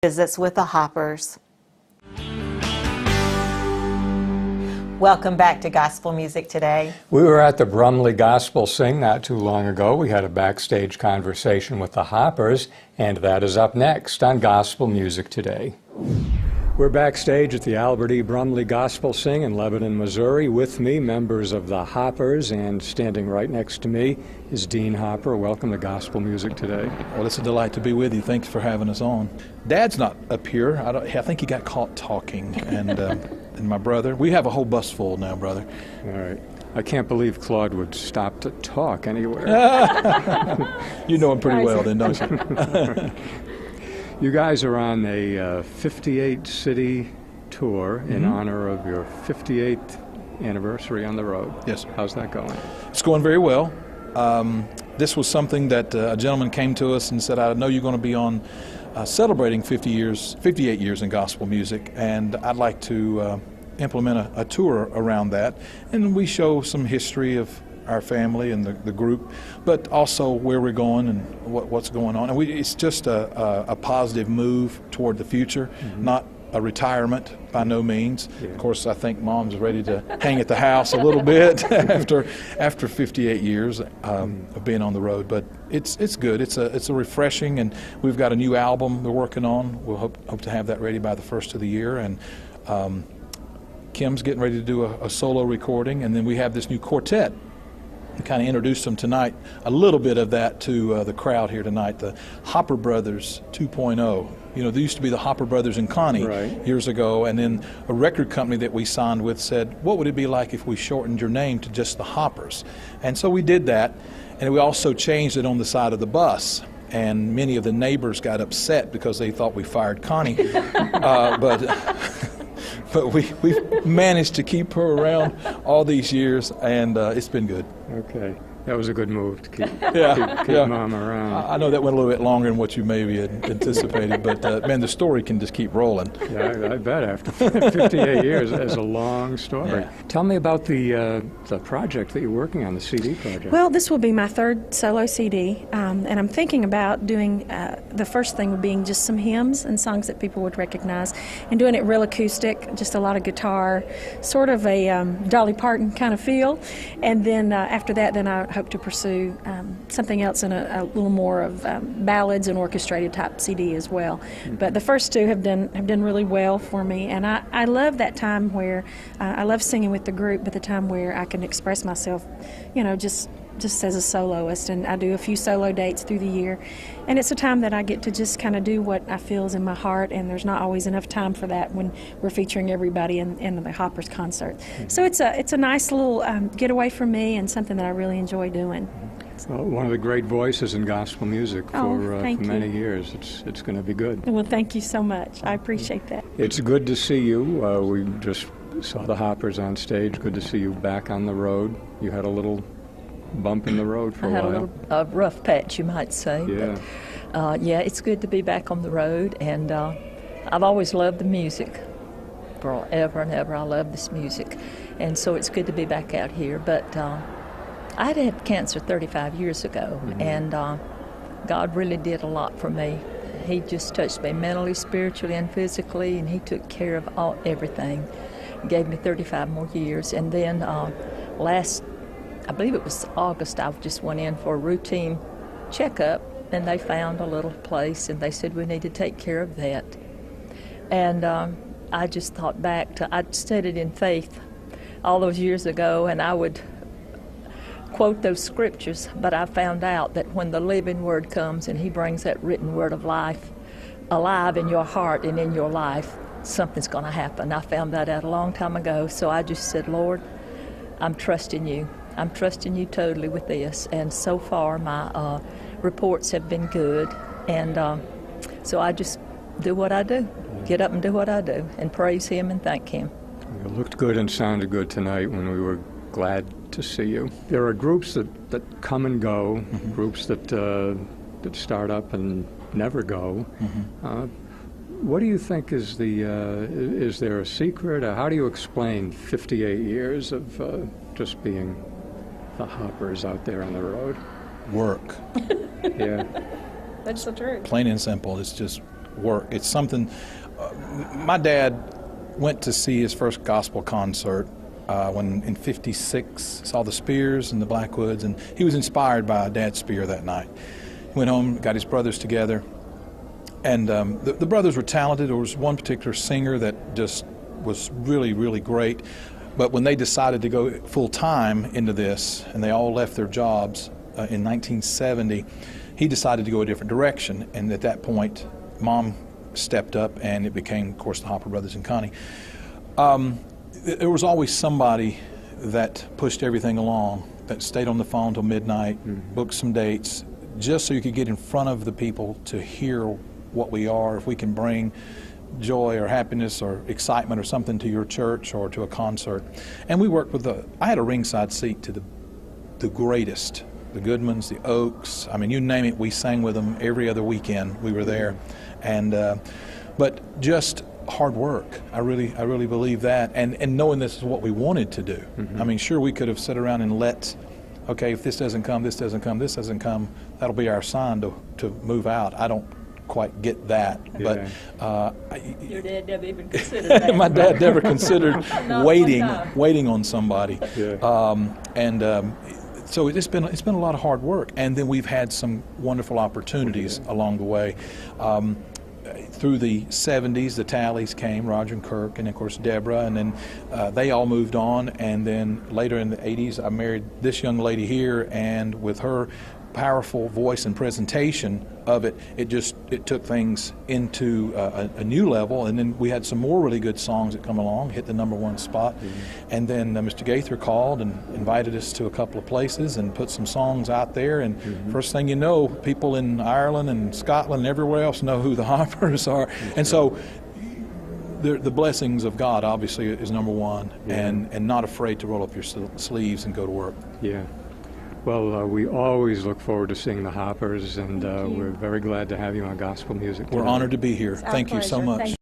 Visits with the Hoppers. Welcome back to Gospel Music Today. We were at the Brumley Gospel Sing not too long ago. We had a backstage conversation with the Hoppers, and that is up next on Gospel Music Today. We're backstage at the Albert E. Brumley Gospel Sing in Lebanon, Missouri. With me, members of the Hoppers, and standing right next to me is Dean Hopper. Welcome to Gospel Music Today. Well, it's a delight to be with you. Thanks for having us on. Dad's not up here. I think he got caught talking, and and my brother. We have a whole bus full now, brother. All right. I can't believe Claude would stop to talk anywhere. You know him pretty well then, don't you? You guys are on a 58-city tour in honor of your 58th anniversary on the road. Yes. How's that going? It's going very well. This was something that a gentleman came to us and said, I know you're going to be on celebrating 58 years in gospel music, and I'd like to implement a tour around that. And we show some history of our family and the group, but also where we're going and what's going on. And it's just a positive move toward the future, not a retirement by no means. Yeah. Of course, I think Mom's ready to hang at the house a little bit after 58 years of being on the road. But it's good. It's a refreshing, and we've got a new album we're working on. We'll hope to have that ready by the first of the year. And Kim's getting ready to do a solo recording, and then we have this new quartet. Kind of introduced them tonight, a little bit of that to the crowd here tonight, the Hopper Brothers 2.0. You know, there used to be the Hopper Brothers and Connie years ago, and then a record company that we signed with said, what would it be like if we shortened your name to just the Hoppers? And so we did that, and we also changed it on the side of the bus. And many of the neighbors got upset because they thought we fired Connie. But we've managed to keep her around all these years, and it's been good. Okay. That was a good move to keep Mom around. I know that went a little bit longer than what you maybe had anticipated, but man, the story can just keep rolling. Yeah, I bet after 58 years, that's a long story. Yeah. Tell me about the project that you're working on, the CD project. Well, this will be my third solo CD, and I'm thinking about doing, the first thing being just some hymns and songs that people would recognize, and doing it real acoustic, just a lot of guitar, sort of a Dolly Parton kind of feel, and then after that, then I hope to pursue something else in a little more of ballads and orchestrated type CD as well. But the first two have done really well for me, and I love that time where I love singing with the group, but the time where I can express myself, you know, just as a soloist, and I do a few solo dates through the year, and it's a time that I get to just kind of do what I feel is in my heart, and there's not always enough time for that when we're featuring everybody in the Hoppers concert. So it's a nice little getaway for me, and something that I really enjoy doing. Well, one of the great voices in gospel music for many years. It's going to be good. Well, thank you so much. I appreciate that. It's good to see you. We just saw the Hoppers on stage. Good to see you back on the road. You had a little bump in the road for a while. I had a rough patch, you might say. Yeah. But, it's good to be back on the road, and I've always loved the music. Forever and ever, I love this music, and so it's good to be back out here. But I had cancer 35 years ago, and God really did a lot for me. He just touched me mentally, spiritually, and physically, and He took care of everything. He gave me 35 more years, and then I believe it was August, I just went in for a routine checkup, and they found a little place, and they said we need to take care of that. And I just thought back to, I'd studied in faith all those years ago, and I would quote those scriptures, but I found out that when the living word comes and He brings that written word of life alive in your heart and in your life, something's going to happen. I found that out a long time ago, so I just said, Lord, I'm trusting You. I'm trusting You totally with this, and so far my reports have been good, and so I just do what I do, get up and do what I do, and praise Him and thank Him. You looked good and sounded good tonight when we were glad to see you. There are groups that come and go, groups that start up and never go. What do you think is is there a secret? How do you explain 58 years of just being the Hoppers out there on the road? Work. Yeah. That's the truth. Plain and simple. It's just work. It's something. My dad went to see his first gospel concert when in '56, saw the Spears and the Blackwoods, and he was inspired by Dad Spear that night. He went home, got his brothers together, and the brothers were talented. There was one particular singer that just was really, really great. But when they decided to go full time into this, and they all left their jobs in 1970, he decided to go a different direction. And at that point, Mom stepped up, and it became, of course, the Hopper Brothers and Connie. There was always somebody that pushed everything along, that stayed on the phone till midnight, booked some dates, just so you could get in front of the people to hear what we are, if we can bring joy or happiness or excitement or something to your church or to a concert. And we worked with I had a ringside seat to the greatest, the Goodmans, the Oaks, I mean, you name it, we sang with them every other weekend we were there. And but just hard work. I really believe that, and knowing this is what we wanted to do. I mean, sure, we could have sat around and okay, if this doesn't come, this doesn't come, this doesn't come, that'll be our sign to move out. I don't quite get that, but your dad never even considered that. my dad never considered waiting on somebody. So it's been a lot of hard work, and then we've had some wonderful opportunities along the way. Through the 70s, the Tallies came, Roger and Kirk, and of course Deborah, and then they all moved on. And then later in the 80s, I married this young lady here, and with her powerful voice and presentation of it, it took things into a new level. And then we had some more really good songs that come along, hit the #1 spot. And then Mr. Gaither called and invited us to a couple of places and put some songs out there. And first thing you know, people in Ireland and Scotland and everywhere else know who the Hoppers are. And so the blessings of God obviously is #1, and not afraid to roll up your sleeves and go to work. Yeah. Well, we always look forward to seeing the Hoppers, and we're very glad to have you on Gospel Music. We're honored to be here. Thank you so much.